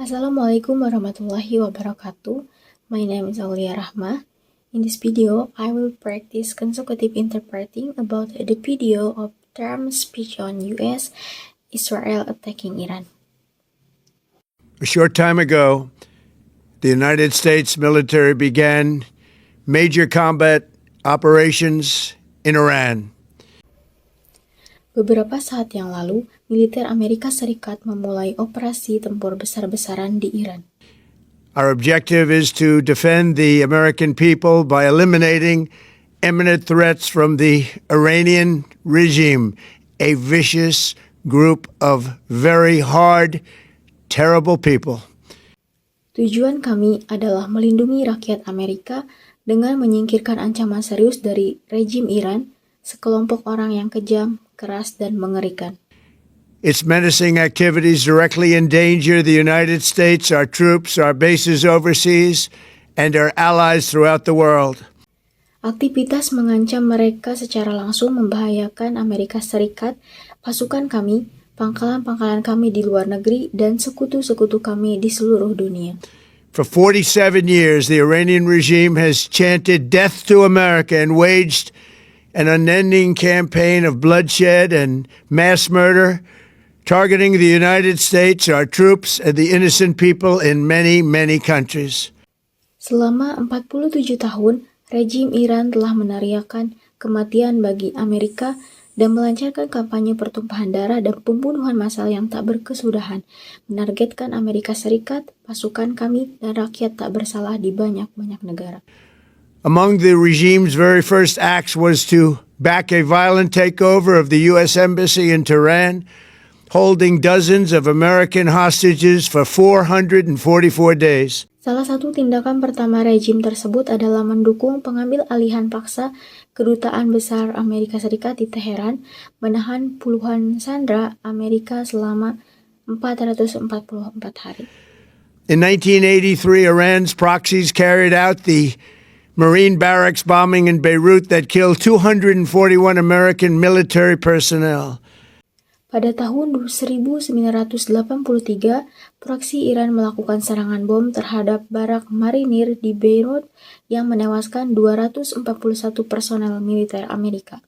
Assalamualaikum warahmatullahi wabarakatuh. My name is Aulia Rahma. In this video, I will practice consecutive interpreting about the video of Trump's speech on US, Israel attacking Iran. A short time ago, the United States military began major combat operations in Iran. Beberapa saat yang lalu, militer Amerika Serikat memulai operasi tempur besar-besaran di Iran. Our objective is to defend the American people by eliminating imminent threats from the Iranian regime, a vicious group of very hard, terrible people. Tujuan kami adalah melindungi rakyat Amerika dengan menyingkirkan ancaman serius dari rejim Iran, sekelompok orang yang kejam, keras, dan mengerikan. Its menacing activities directly endanger the United States, our troops, our bases overseas, and our allies throughout the world. Aktivitas mengancam mereka secara langsung membahayakan Amerika Serikat, pasukan kami, pangkalan-pangkalan kami di luar negeri, dan sekutu-sekutu kami di seluruh dunia. For 47 years, the Iranian regime has chanted death to America and waged an unending campaign of bloodshed and mass murder, targeting the United States, our troops, and the innocent people in many, many countries. Selama 47 tahun, rejim Iran telah meneriakkan kematian bagi Amerika dan melancarkan kampanye pertumpahan darah dan pembunuhan massal yang tak berkesudahan, menargetkan Amerika Serikat, pasukan kami, dan rakyat tak bersalah di banyak-banyak negara. Among the regime's very first acts was to back a violent takeover of the U.S. Embassy in Tehran, holding dozens of American hostages for 444 days. Salah satu tindakan pertama rejim tersebut adalah mendukung pengambil alihan paksa Kedutaan Besar Amerika Serikat di Teheran, menahan puluhan sandera Amerika selama 444 hari. In 1983, Iran's proxies carried out the Marine barracks bombing in Beirut that killed 241 American military personnel. Pada tahun 1983, proksi Iran melakukan serangan bom terhadap barak marinir di Beirut yang menewaskan 241 personel militer Amerika.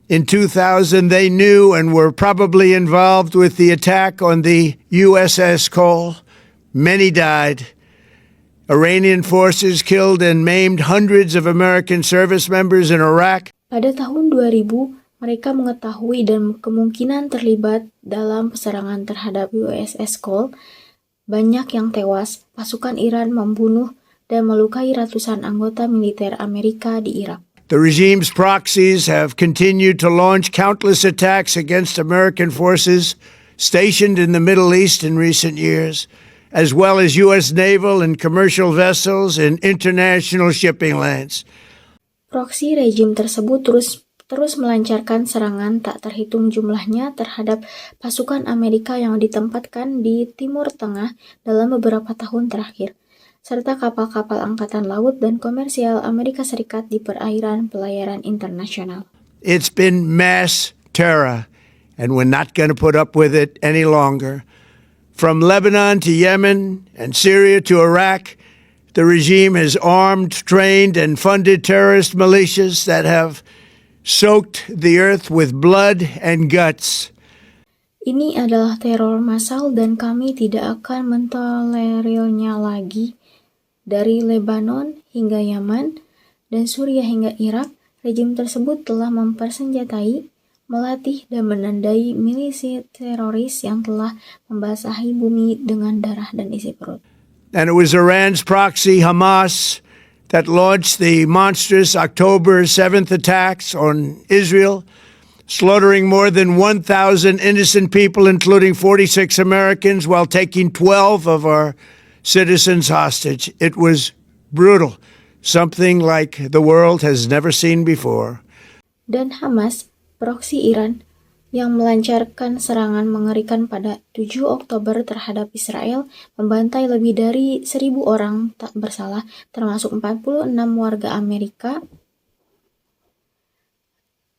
In 2000, they knew and were probably involved with the attack on the USS Cole. Many died. Iranian forces killed and maimed hundreds of American service members in Iraq. Pada tahun 2000, mereka mengetahui dan kemungkinan terlibat dalam serangan terhadap USS Cole. Banyak yang tewas, pasukan Iran membunuh dan melukai ratusan anggota militer Amerika di Irak. The regime's proxies have continued to launch countless attacks against American forces stationed in the Middle East in recent years, as well as U.S. naval and commercial vessels in international shipping lanes. Proksi rejim tersebut terus melancarkan serangan tak terhitung jumlahnya terhadap pasukan Amerika yang ditempatkan di Timur Tengah dalam beberapa tahun terakhir, serta kapal-kapal angkatan laut dan komersial Amerika Serikat di perairan pelayaran internasional. It's been mass terror, and we're not going to put up with it any longer. From Lebanon to Yemen and Syria to Iraq, the regime has armed, trained, and funded terrorist militias that have soaked the earth with blood and guts. Ini adalah teror massal dan kami tidak akan mentolerirnya lagi. Dari Lebanon hingga Yaman dan Suriah hingga Irak, rejim tersebut telah mempersenjatai, melatih, dan menandai milisi teroris yang telah membasahi bumi dengan darah dan isi perut. And it was Iran's proxy, Hamas, that launched the monstrous October 7th attacks on Israel, slaughtering more than 1,000 innocent people, including 46 Americans, while taking 12 of our citizens hostage. It was brutal, something like the world has never seen before. Dan Hamas, proksi Iran, yang melancarkan serangan mengerikan pada 7 Oktober terhadap Israel, membantai lebih dari 1.000 orang tak bersalah, termasuk 46 warga Amerika,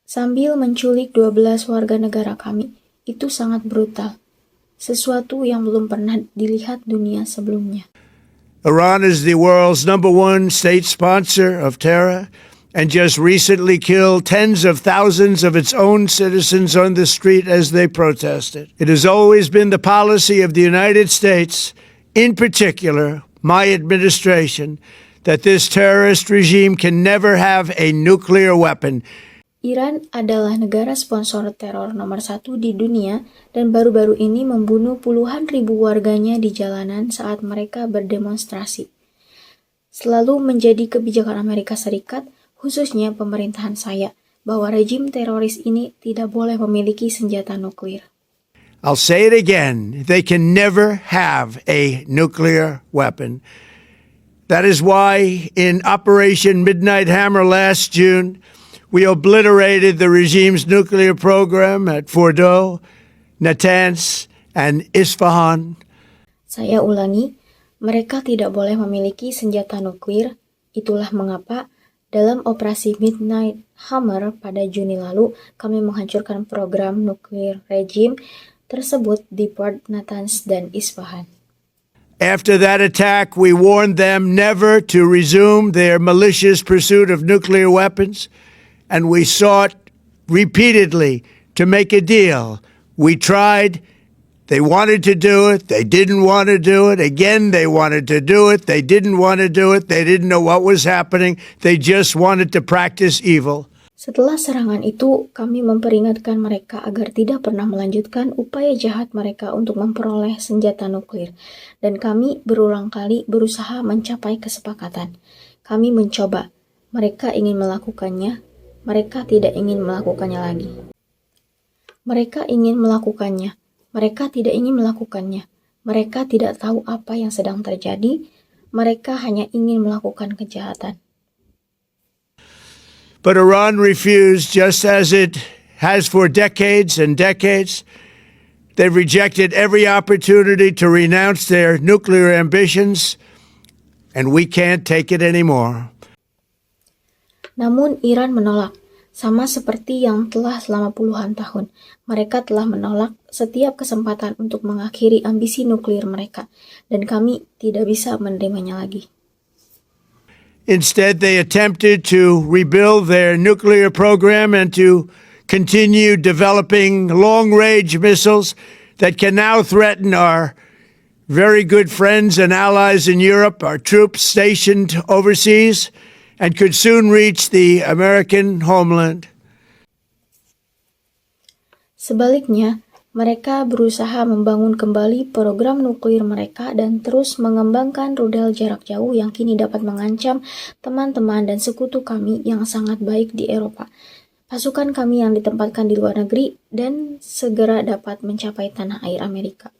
sambil menculik 12 warga negara kami. Itu sangat brutal. sesuatu yang belum pernah dilihat dunia sebelumnya. Iran is the world's #1 state sponsor of terror and just recently killed tens of thousands of its own citizens on the street as they protested. It has always been the policy of the United States, in particular, my administration, that this terrorist regime can never have a nuclear weapon. Iran adalah negara sponsor teror nomor 1 di dunia dan baru-baru ini membunuh puluhan ribu warganya di jalanan saat mereka berdemonstrasi. Selalu menjadi kebijakan Amerika Serikat, khususnya pemerintahan saya, bahwa rejim teroris ini tidak boleh memiliki senjata nuklir. I'll say it again, they can never have a nuclear weapon. That is why in Operation Midnight Hammer last June, we obliterated the regime's nuclear program at Fordow, Natanz, and Isfahan. Saya ulangi, mereka tidak boleh memiliki senjata nuklir. Itulah mengapa dalam operasi Midnight Hammer pada Juni lalu, kami menghancurkan program nuklir rejim tersebut di Port Natanz dan Isfahan. After that attack, we warned them never to resume their malicious pursuit of nuclear weapons, and we sought repeatedly to make a deal. We tried. They wanted to do it. They didn't want to do it. Again, they wanted to do it. They didn't want to do it. They didn't know what was happening. They just wanted to practice evil. Setelah serangan itu, kami memperingatkan mereka agar tidak pernah melanjutkan upaya jahat mereka untuk memperoleh senjata nuklir. Dan kami berulang kali berusaha mencapai kesepakatan. Kami mencoba. Mereka ingin melakukannya. Mereka tidak ingin melakukannya lagi. Mereka ingin melakukannya. Mereka tidak ingin melakukannya. Mereka tidak tahu apa yang sedang terjadi. Mereka hanya ingin melakukan kejahatan. But Iran refused, just as it has for decades and decades. They've rejected every opportunity to renounce their nuclear ambitions, and we can't take it anymore. Namun Iran menolak, sama seperti yang telah selama puluhan tahun. Mereka telah menolak setiap kesempatan untuk mengakhiri ambisi nuklir mereka, dan kami tidak bisa menerimanya lagi. Instead, they attempted to rebuild their nuclear program and to continue developing long-range missiles that can now threaten our very good friends and allies in Europe, our troops stationed overseas, and could soon reach the American homeland. Sebaliknya, mereka berusaha membangun kembali program nuklir mereka dan terus mengembangkan rudal jarak jauh yang kini dapat mengancam teman-teman dan sekutu kami yang sangat baik di Eropa, pasukan kami yang ditempatkan di luar negeri, dan segera dapat mencapai tanah air Amerika.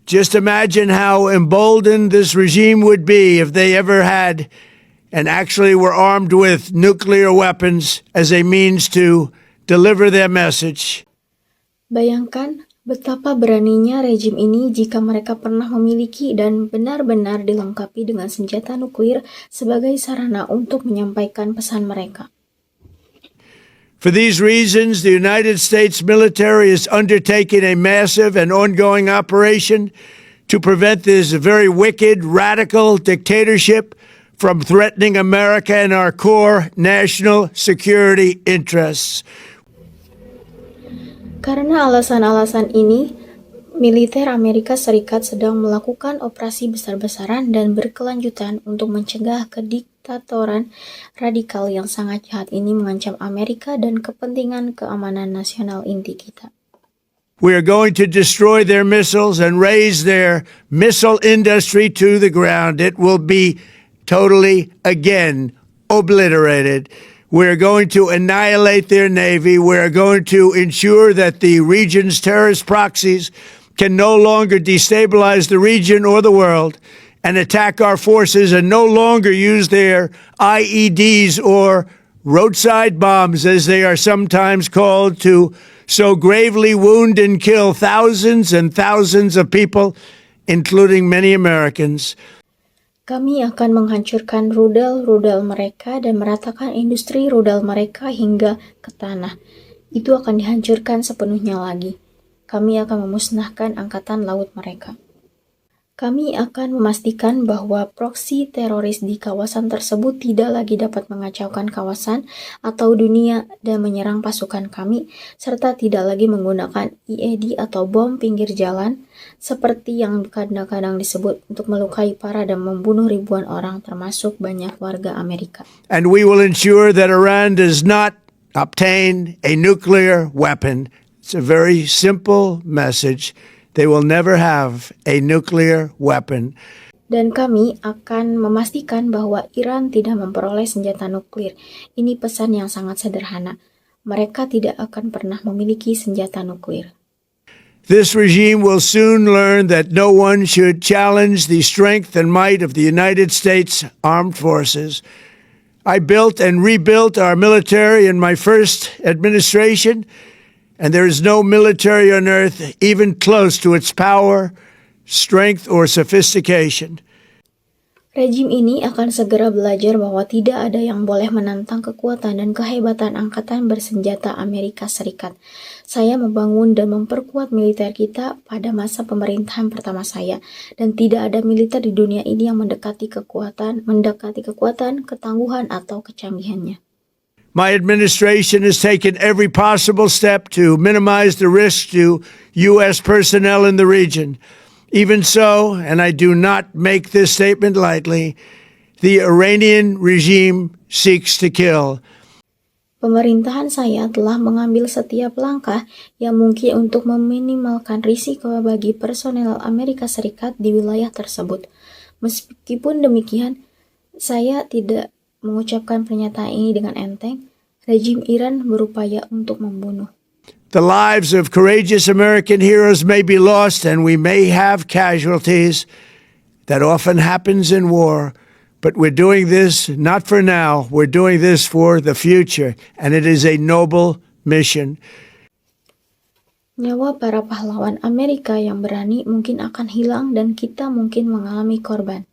Just imagine how emboldened this regime would be if they ever had and actually were armed with nuclear weapons as a means to deliver their message. Bayangkan betapa beraninya rejim ini jika mereka pernah memiliki dan benar-benar dilengkapi dengan senjata nuklir sebagai sarana untuk menyampaikan pesan mereka. For these reasons, the United States military is undertaking a massive and ongoing operation to prevent this very wicked, radical dictatorship from threatening America and our core national security interests. Karena alasan-alasan ini, militer Amerika Serikat sedang melakukan operasi besar-besaran dan berkelanjutan untuk mencegah kediktatoran radikal yang sangat jahat ini mengancam Amerika dan kepentingan keamanan nasional inti kita. We are going to destroy their missiles and raise their missile industry to the ground. It will be totally, again, obliterated. We're going to annihilate their navy. We're going to ensure that the region's terrorist proxies can no longer destabilize the region or the world and attack our forces and no longer use their IEDs or roadside bombs, as they are sometimes called, to so gravely wound and kill thousands and thousands of people, including many Americans. Kami akan menghancurkan rudal-rudal mereka dan meratakan industri rudal mereka hingga ke tanah. Itu akan dihancurkan sepenuhnya lagi. kami akan memusnahkan angkatan laut mereka. Kami akan memastikan bahwa proksi teroris di kawasan tersebut tidak lagi dapat mengacaukan kawasan atau dunia dan menyerang pasukan kami, serta tidak lagi menggunakan IED atau bom pinggir jalan, seperti yang kadang-kadang disebut untuk melukai parah dan membunuh ribuan orang termasuk banyak warga Amerika. And we will ensure that Iran does not obtain a nuclear weapon. It's a very simple message. They will never have a nuclear weapon. Dan kami akan memastikan bahwa Iran tidak memperoleh senjata nuklir. Ini pesan yang sangat sederhana. Mereka tidak akan pernah memiliki senjata nuklir. This regime will soon learn that no one should challenge the strength and might of the United States Armed Forces. I built and rebuilt our military in my first administration, and there is no military on earth even close to its power, strength, or sophistication. Rejim ini akan segera belajar bahwa tidak ada yang boleh menantang kekuatan dan kehebatan angkatan bersenjata Amerika Serikat. Saya membangun dan memperkuat militer kita pada masa pemerintahan pertama saya, dan tidak ada militer di dunia ini yang mendekati kekuatan, ketangguhan, atau kecanggihannya. My administration has taken every possible step to minimize the risk to U.S. personnel in the region. Even so, and I do not make this statement lightly, the Iranian regime seeks to kill. Pemerintahan saya telah mengambil setiap langkah yang mungkin untuk meminimalkan risiko bagi personel Amerika Serikat di wilayah tersebut. Meskipun demikian, saya tidak mengucapkan pernyataan ini dengan enteng. Rejim Iran berupaya untuk membunuh. The lives of courageous American heroes may be lost and we may have casualties. That often happens in war. But we're doing this not for now, we're doing this for the future. And it is a noble mission. Nyawa para pahlawan Amerika yang berani mungkin akan hilang dan kita mungkin mengalami korban.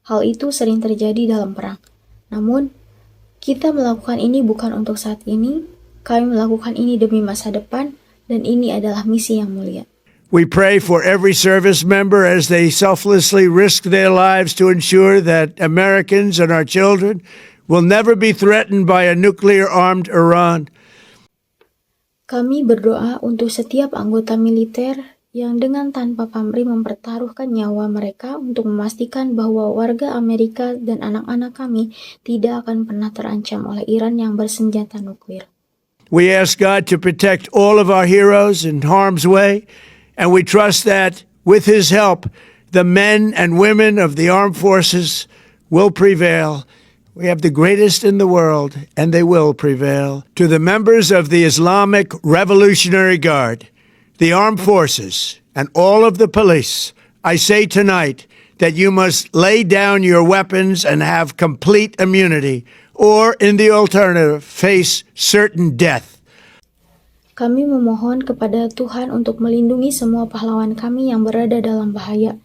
Hal itu sering terjadi dalam perang. Namun, kita melakukan ini bukan untuk saat ini, kami melakukan ini demi masa depan, dan ini adalah misi yang mulia. We pray for every service member as they selflessly risk their lives to ensure that Americans and our children will never be threatened by a nuclear-armed Iran. Kami berdoa untuk setiap anggota militer yang dengan tanpa pamrih mempertaruhkan nyawa mereka untuk memastikan bahwa warga Amerika dan anak-anak kami tidak akan pernah terancam oleh Iran yang bersenjata nuklir. We ask God to protect all of our heroes in harm's way, and we trust that with His help, the men and women of the armed forces will prevail. We have the greatest in the world, and they will prevail. To the members of the Islamic Revolutionary Guard, the armed forces, and all of the police, I say tonight that you must lay down your weapons and have complete immunity, or in the alternative, face certain death. Kami memohon kepada Tuhan untuk melindungi semua pahlawan kami yang berada dalam bahaya,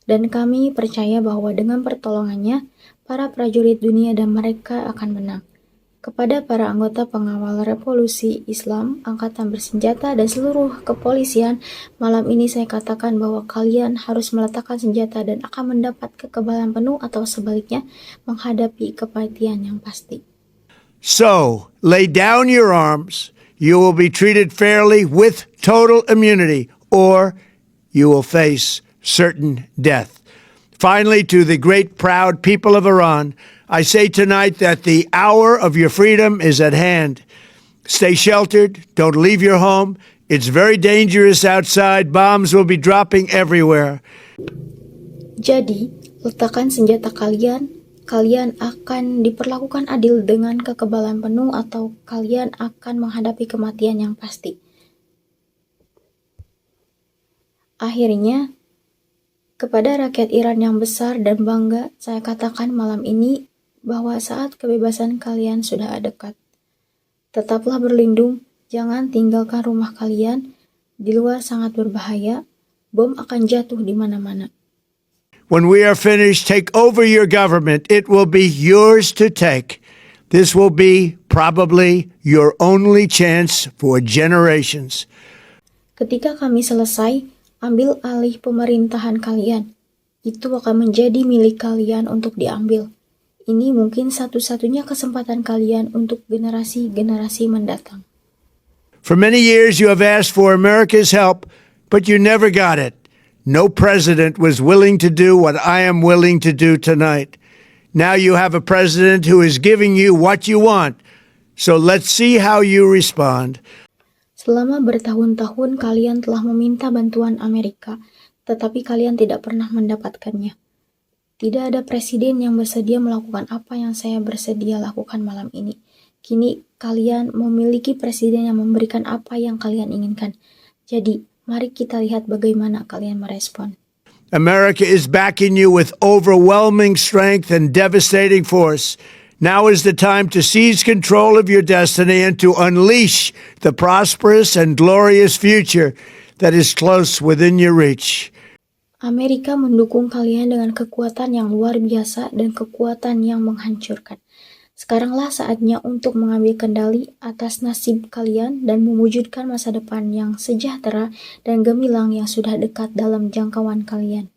dan kami percaya bahwa dengan pertolongannya, para prajurit dunia dan mereka akan menang. Kepada para anggota pengawal revolusi Islam, angkatan bersenjata, dan seluruh kepolisian, malam ini saya katakan bahwa kalian harus meletakkan senjata dan akan mendapat kekebalan penuh atau sebaliknya menghadapi kematian yang pasti. So, lay down your arms. You will be treated fairly with total immunity, or you will face certain death. Finally, to the great proud people of Iran, I say tonight that the hour of your freedom is at hand. Stay sheltered. Don't leave your home. It's very dangerous outside. Bombs will be dropping everywhere. Jadi, letakkan senjata kalian. Kalian akan diperlakukan adil dengan kekebalan penuh atau kalian akan menghadapi kematian yang pasti. Akhirnya, kepada rakyat Iran yang besar dan bangga, saya katakan malam ini bahwa saat kebebasan kalian sudah dekat. Tetaplah berlindung, jangan tinggalkan rumah kalian, di luar sangat berbahaya, bom akan jatuh di mana-mana. When we are finished, take over your government. It will be yours to take. This will be probably your only chance for generations. Ketika kami selesai, ambil alih pemerintahan kalian. Itu akan menjadi milik kalian untuk diambil. Ini mungkin satu-satunya kesempatan kalian untuk generasi-generasi mendatang. For many years, you have asked for America's help, but you never got it. No president was willing to do what I am willing to do tonight. Now you have a president who is giving you what you want. So let's see how you respond. Selama bertahun-tahun kalian telah meminta bantuan Amerika, tetapi kalian tidak pernah mendapatkannya. Tidak ada presiden yang bersedia melakukan apa yang saya bersedia lakukan malam ini. Kini kalian memiliki presiden yang memberikan apa yang kalian inginkan. Jadi, mari kita lihat bagaimana kalian merespon. America is backing you with overwhelming strength and devastating force. Now is the time to seize control of your destiny and to unleash the prosperous and glorious future that is close within your reach. Amerika mendukung kalian dengan kekuatan yang luar biasa dan kekuatan yang menghancurkan. Sekaranglah saatnya untuk mengambil kendali atas nasib kalian dan mewujudkan masa depan yang sejahtera dan gemilang yang sudah dekat dalam jangkauan kalian.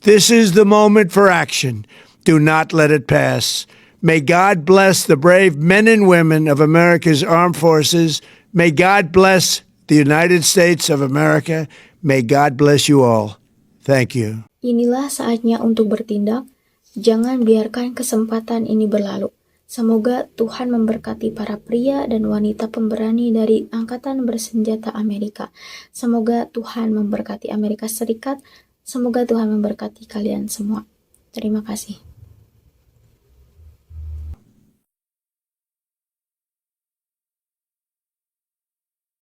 This is the moment for action. Do not let it pass. May God bless the brave men and women of America's armed forces. May God bless the United States of America. May God bless you all. Thank you. Inilah saatnya untuk bertindak. Jangan biarkan kesempatan ini berlalu. Semoga Tuhan memberkati para pria dan wanita pemberani dari Angkatan Bersenjata Amerika. Semoga Tuhan memberkati Amerika Serikat. Semoga Tuhan memberkati kalian semua. Terima kasih.